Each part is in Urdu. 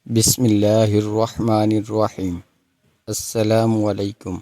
بسم اللہ الرحمن الرحیم۔ السلام علیکم۔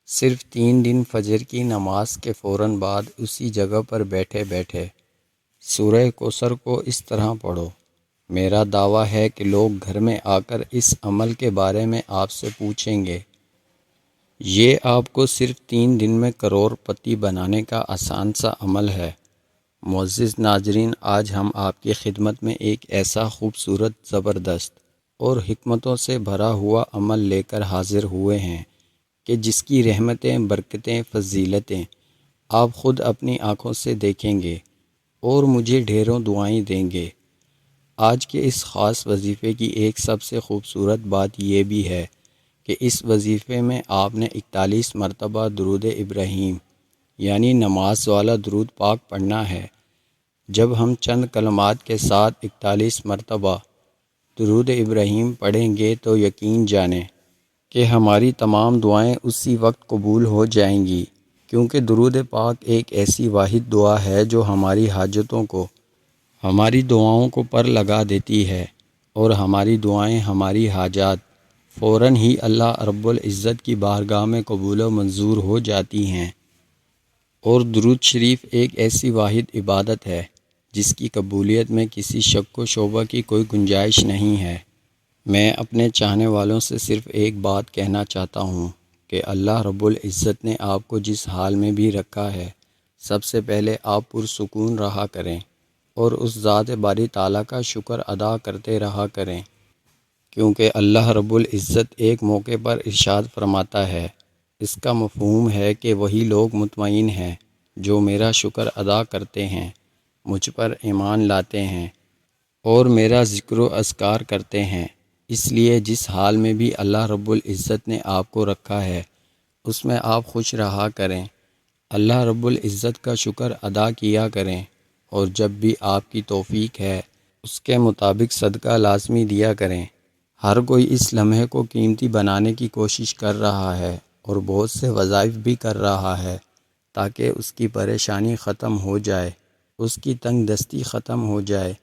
صرف 3 دن فجر کی نماز کے فوراً بعد اسی جگہ پر بیٹھے بیٹھے سورہ کوثر کو اس طرح پڑھو۔ میرا دعویٰ ہے کہ لوگ گھر میں آ کر اس عمل کے بارے میں آپ سے پوچھیں گے۔ یہ آپ کو صرف 3 دن میں کروڑ پتی بنانے کا آسان سا عمل ہے۔ معزز ناظرین، آج ہم آپ کی خدمت میں ایک ایسا خوبصورت، زبردست اور حکمتوں سے بھرا ہوا عمل لے کر حاضر ہوئے ہیں کہ جس کی رحمتیں، برکتیں، فضیلتیں آپ خود اپنی آنکھوں سے دیکھیں گے اور مجھے ڈھیروں دعائیں دیں گے۔ آج کے اس خاص وظیفے کی ایک سب سے خوبصورت بات یہ بھی ہے کہ اس وظیفے میں آپ نے 41 مرتبہ درود ابراہیم یعنی نماز والا درود پاک پڑھنا ہے۔ جب ہم چند کلمات کے ساتھ 41 مرتبہ درود ابراہیم پڑھیں گے تو یقین جانیں کہ ہماری تمام دعائیں اسی وقت قبول ہو جائیں گی، کیونکہ درود پاک ایک ایسی واحد دعا ہے جو ہماری حاجتوں کو، ہماری دعاؤں کو پر لگا دیتی ہے، اور ہماری دعائیں، ہماری حاجات فوراً ہی اللہ رب العزت کی بارگاہ میں قبول و منظور ہو جاتی ہیں۔ اور درود شریف ایک ایسی واحد عبادت ہے جس کی قبولیت میں کسی شک و شبہ کی کوئی گنجائش نہیں ہے۔ میں اپنے چاہنے والوں سے صرف ایک بات کہنا چاہتا ہوں کہ اللہ رب العزت نے آپ کو جس حال میں بھی رکھا ہے، سب سے پہلے آپ پرسکون رہا کریں اور اس ذات باری تعالیٰ کا شکر ادا کرتے رہا کریں، کیونکہ اللہ رب العزت ایک موقع پر ارشاد فرماتا ہے، اس کا مفہوم ہے کہ وہی لوگ مطمئن ہیں جو میرا شکر ادا کرتے ہیں، مجھ پر ایمان لاتے ہیں اور میرا ذکر و اذکار کرتے ہیں۔ اس لیے جس حال میں بھی اللہ رب العزت نے آپ کو رکھا ہے، اس میں آپ خوش رہا کریں، اللہ رب العزت کا شکر ادا کیا کریں، اور جب بھی آپ کی توفیق ہے اس کے مطابق صدقہ لازمی دیا کریں۔ ہر کوئی اس لمحے کو قیمتی بنانے کی کوشش کر رہا ہے اور بہت سے وظائف بھی کر رہا ہے تاکہ اس کی پریشانی ختم ہو جائے، اس کی تنگ دستی ختم ہو جائے،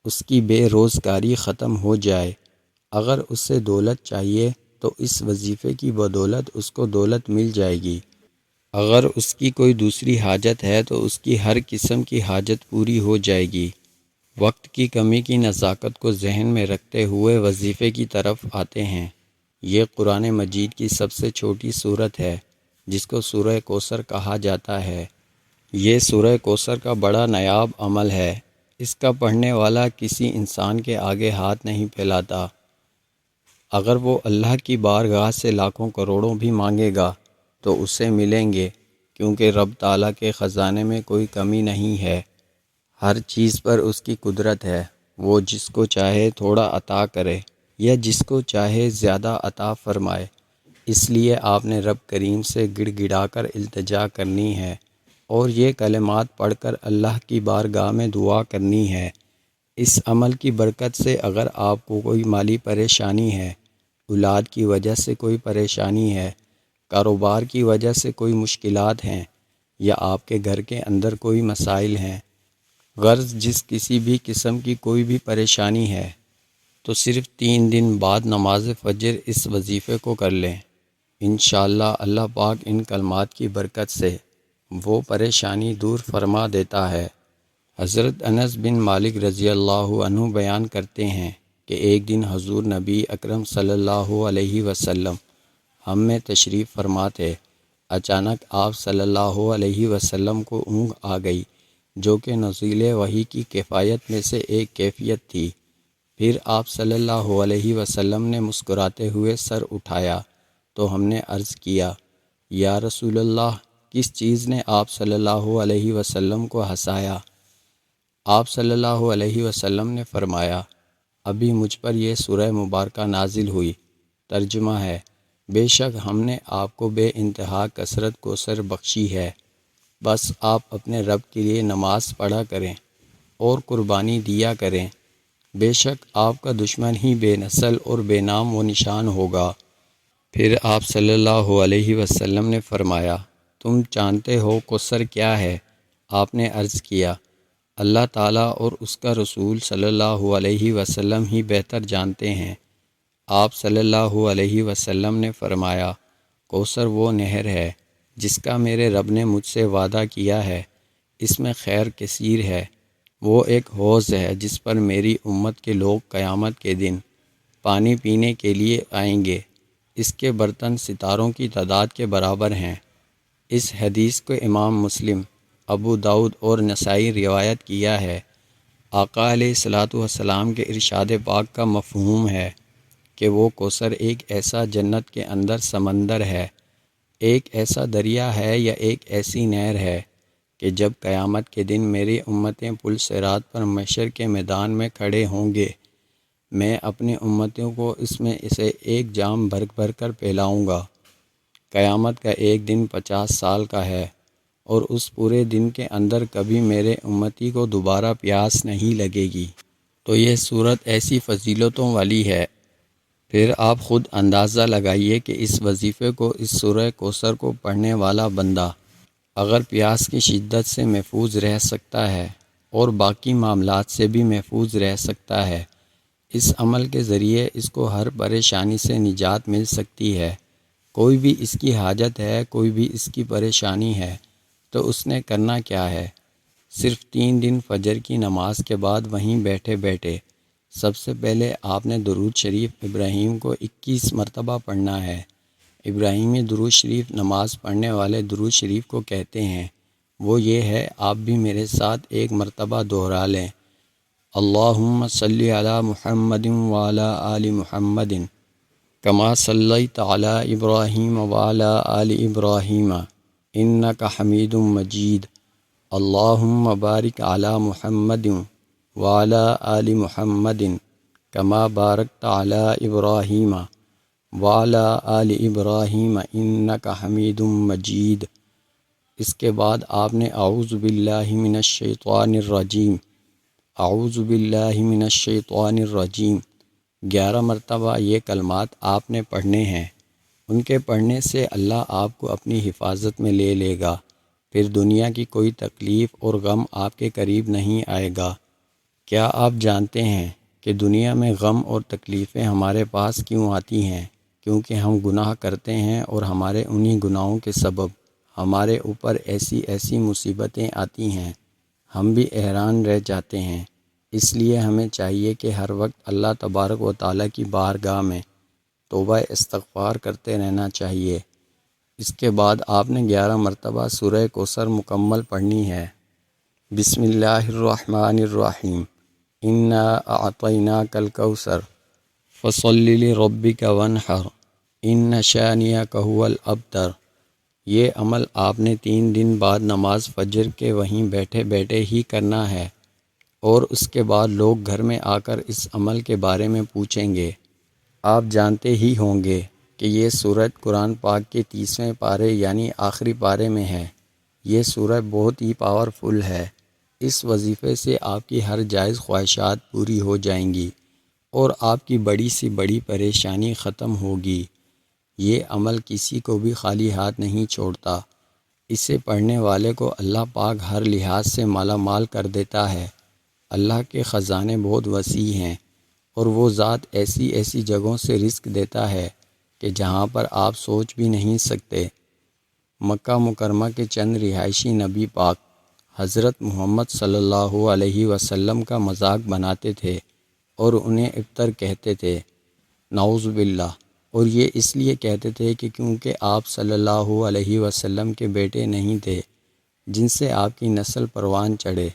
اس کی بے روزگاری ختم ہو جائے۔ اگر اس سے دولت چاہیے تو اس وظیفے کی بدولت اس کو دولت مل جائے گی۔ اگر اس کی کوئی دوسری حاجت ہے تو اس کی ہر قسم کی حاجت پوری ہو جائے گی۔ وقت کی کمی کی نزاکت کو ذہن میں رکھتے ہوئے وظیفے کی طرف آتے ہیں۔ یہ قرآن مجید کی سب سے چھوٹی سورت ہے جس کو سورہ کوثر کہا جاتا ہے۔ یہ سورہ کوثر کا بڑا نایاب عمل ہے۔ اس کا پڑھنے والا کسی انسان کے آگے ہاتھ نہیں پھیلاتا۔ اگر وہ اللہ کی بارگاہ سے لاکھوں کروڑوں بھی مانگے گا تو اسے ملیں گے، کیونکہ رب تعالیٰ کے خزانے میں کوئی کمی نہیں ہے۔ ہر چیز پر اس کی قدرت ہے، وہ جس کو چاہے تھوڑا عطا کرے یا جس کو چاہے زیادہ عطا فرمائے۔ اس لیے آپ نے رب کریم سے گڑ گڑا کر التجا کرنی ہے اور یہ کلمات پڑھ کر اللہ کی بارگاہ میں دعا کرنی ہے۔ اس عمل کی برکت سے اگر آپ کو کوئی مالی پریشانی ہے، اولاد کی وجہ سے کوئی پریشانی ہے، کاروبار کی وجہ سے کوئی مشکلات ہیں، یا آپ کے گھر کے اندر کوئی مسائل ہیں، غرض جس کسی بھی قسم کی کوئی بھی پریشانی ہے، تو صرف 3 دن بعد نماز فجر اس وظیفے کو کر لیں۔ انشاءاللہ اللہ پاک ان کلمات کی برکت سے وہ پریشانی دور فرما دیتا ہے۔ حضرت انس بن مالک رضی اللہ عنہ بیان کرتے ہیں کہ ایک دن حضور نبی اکرم صلی اللہ علیہ وسلم ہم میں تشریف فرما تھے۔ اچانک آپ صلی اللہ علیہ وسلم کو اونگ آ گئی، جو کہ نزول وحی کی کفایت میں سے ایک کیفیت تھی۔ پھر آپ صلی اللہ علیہ وسلم نے مسکراتے ہوئے سر اٹھایا تو ہم نے عرض کیا، یا رسول اللہ، کس چیز نے آپ صلی اللہ علیہ وسلم کو ہنسایا؟ آپ صلی اللہ علیہ وسلم نے فرمایا، ابھی مجھ پر یہ سورہ مبارکہ نازل ہوئی۔ ترجمہ ہے، بے شک ہم نے آپ کو بے انتہا کثرت کوثر بخشی ہے، بس آپ اپنے رب کے لیے نماز پڑھا کریں اور قربانی دیا کریں، بے شک آپ کا دشمن ہی بے نسل اور بے نام و نشان ہوگا۔ پھر آپ صلی اللہ علیہ وسلم نے فرمایا، تم جانتے ہو کوثر کیا ہے؟ آپ نے عرض کیا، اللہ تعالیٰ اور اس کا رسول صلی اللہ علیہ وسلم ہی بہتر جانتے ہیں۔ آپ صلی اللہ علیہ وسلم نے فرمایا، کوثر وہ نہر ہے جس کا میرے رب نے مجھ سے وعدہ کیا ہے، اس میں خیر کثیر ہے۔ وہ ایک حوض ہے جس پر میری امت کے لوگ قیامت کے دن پانی پینے کے لیے آئیں گے، اس کے برتن ستاروں کی تعداد کے برابر ہیں۔ اس حدیث کو امام مسلم، ابو داؤد اور نسائی روایت کیا ہے۔ آقا علیہ الصلاۃ والسلام کے ارشاد پاک کا مفہوم ہے کہ وہ کوثر ایک ایسا جنت کے اندر سمندر ہے، ایک ایسا دریا ہے یا ایک ایسی نہر ہے کہ جب قیامت کے دن میری امتیں پل صراط پر محشر کے میدان میں کھڑے ہوں گے، میں اپنی امتوں کو اس میں اسے ایک جام بھر بھر کر پلاؤں گا۔ قیامت کا ایک دن 50 سال کا ہے، اور اس پورے دن کے اندر کبھی میرے امتی کو دوبارہ پیاس نہیں لگے گی۔ تو یہ صورت ایسی فضیلتوں والی ہے، پھر آپ خود اندازہ لگائیے کہ اس وظیفے کو، اس سورہ کوثر کو پڑھنے والا بندہ اگر پیاس کی شدت سے محفوظ رہ سکتا ہے اور باقی معاملات سے بھی محفوظ رہ سکتا ہے، اس عمل کے ذریعے اس کو ہر پریشانی سے نجات مل سکتی ہے۔ کوئی بھی اس کی حاجت ہے، کوئی بھی اس کی پریشانی ہے، تو اس نے کرنا کیا ہے؟ صرف 3 دن فجر کی نماز کے بعد وہیں بیٹھے بیٹھے سب سے پہلے آپ نے درود شریف ابراہیم کو 21 مرتبہ پڑھنا ہے۔ ابراہیمی درود شریف نماز پڑھنے والے درود شریف کو کہتے ہیں۔ وہ یہ ہے، آپ بھی میرے ساتھ ایک مرتبہ دہرا لیں، اللہم صلی علی محمد وعلی آل محمد کما صلیت علی ابراہیم وعلی آل ابراہیم انک حمید مجید، اللہم بارک علی محمد وعلی آل محمد کما بارکت علی ابراہیم وعلی آل ابراہیم انک حمید مجید۔ اس کے بعد آپ نے اعوذ باللہ من الشیطان الرجیم، اعوذ باللہ من الشیطان الرجیم 11 مرتبہ یہ کلمات آپ نے پڑھنے ہیں۔ ان کے پڑھنے سے اللہ آپ کو اپنی حفاظت میں لے لے گا، پھر دنیا کی کوئی تکلیف اور غم آپ کے قریب نہیں آئے گا۔ کیا آپ جانتے ہیں کہ دنیا میں غم اور تکلیفیں ہمارے پاس کیوں آتی ہیں؟ کیونکہ ہم گناہ کرتے ہیں، اور ہمارے انہی گناہوں کے سبب ہمارے اوپر ایسی ایسی مصیبتیں آتی ہیں، ہم بھی حیران رہ جاتے ہیں۔ اس لیے ہمیں چاہیے کہ ہر وقت اللہ تبارک و تعالیٰ کی بارگاہ میں توبہ استغفار کرتے رہنا چاہیے۔ اس کے بعد آپ نے 11 مرتبہ سورہ کوثر مکمل پڑھنی ہے۔ بسم اللہ الرحمن الرحیم، انا اعطیناک الکوثر فصل لربک وانحر ان شانئک ھو الابتر۔ یہ عمل آپ نے 3 دن بعد نماز فجر کے وہیں بیٹھے بیٹھے ہی کرنا ہے، اور اس کے بعد لوگ گھر میں آ کر اس عمل کے بارے میں پوچھیں گے۔ آپ جانتے ہی ہوں گے کہ یہ سورت قرآن پاک کے 30ویں پارے یعنی آخری پارے میں ہے۔ یہ سورت بہت ہی پاورفل ہے۔ اس وظیفے سے آپ کی ہر جائز خواہشات پوری ہو جائیں گی، اور آپ کی بڑی سی بڑی پریشانی ختم ہوگی۔ یہ عمل کسی کو بھی خالی ہاتھ نہیں چھوڑتا۔ اسے پڑھنے والے کو اللہ پاک ہر لحاظ سے مالا مال کر دیتا ہے۔ اللہ کے خزانے بہت وسیع ہیں، اور وہ ذات ایسی ایسی جگہوں سے رزق دیتا ہے کہ جہاں پر آپ سوچ بھی نہیں سکتے۔ مکہ مکرمہ کے چند رہائشی نبی پاک حضرت محمد صلی اللہ علیہ وسلم کا مذاق بناتے تھے اور انہیں ابتر کہتے تھے، نعوذ باللہ۔ اور یہ اس لیے کہتے تھے کہ کیونکہ آپ صلی اللہ علیہ وسلم کے بیٹے نہیں تھے جن سے آپ کی نسل پروان چڑھے،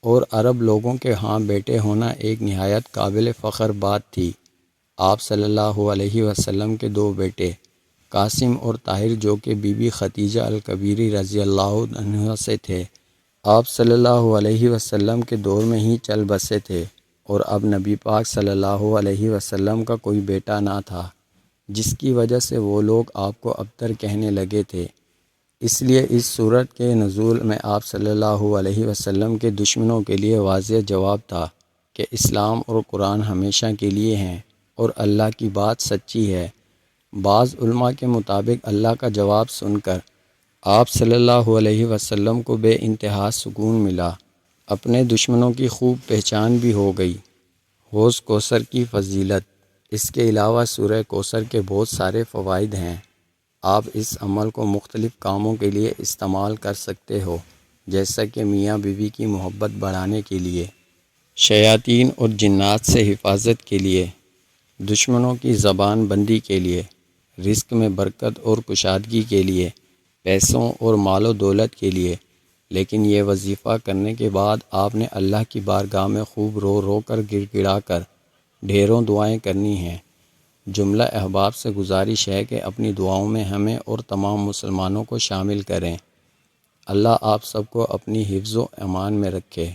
اور عرب لوگوں کے ہاں بیٹے ہونا ایک نہایت قابل فخر بات تھی۔ آپ صلی اللہ علیہ وسلم کے 2 بیٹے قاسم اور طاہر جو کہ بی بی خدیجہ الکبیری رضی اللہ عنہا سے تھے، آپ صلی اللہ علیہ وسلم کے دور میں ہی چل بسے تھے، اور اب نبی پاک صلی اللہ علیہ وسلم کا کوئی بیٹا نہ تھا، جس کی وجہ سے وہ لوگ آپ کو ابتر کہنے لگے تھے۔ اس لیے اس صورت کے نزول میں آپ صلی اللہ علیہ وسلم کے دشمنوں کے لیے واضح جواب تھا کہ اسلام اور قرآن ہمیشہ کے لیے ہیں، اور اللہ کی بات سچی ہے۔ بعض علماء کے مطابق اللہ کا جواب سن کر آپ صلی اللہ علیہ وسلم کو بے انتہا سکون ملا۔ اپنے دشمنوں کی خوب پہچان بھی ہو گئی۔ حوض کوثر کی فضیلت۔ اس کے علاوہ سورہ کوثر کے بہت سارے فوائد ہیں۔ آپ اس عمل کو مختلف کاموں کے لیے استعمال کر سکتے ہو، جیسا کہ میاں بیوی کی محبت بڑھانے کے لیے، شیاطین اور جنات سے حفاظت کے لیے، دشمنوں کی زبان بندی کے لیے، رزق میں برکت اور کشادگی کے لیے، پیسوں اور مال و دولت کے لیے۔ لیکن یہ وظیفہ کرنے کے بعد آپ نے اللہ کی بارگاہ میں خوب رو رو کر گڑ گڑا کر ڈھیروں دعائیں کرنی ہیں۔ جملہ احباب سے گزارش ہے کہ اپنی دعاؤں میں ہمیں اور تمام مسلمانوں کو شامل کریں۔ اللہ آپ سب کو اپنی حفظ و امان میں رکھے۔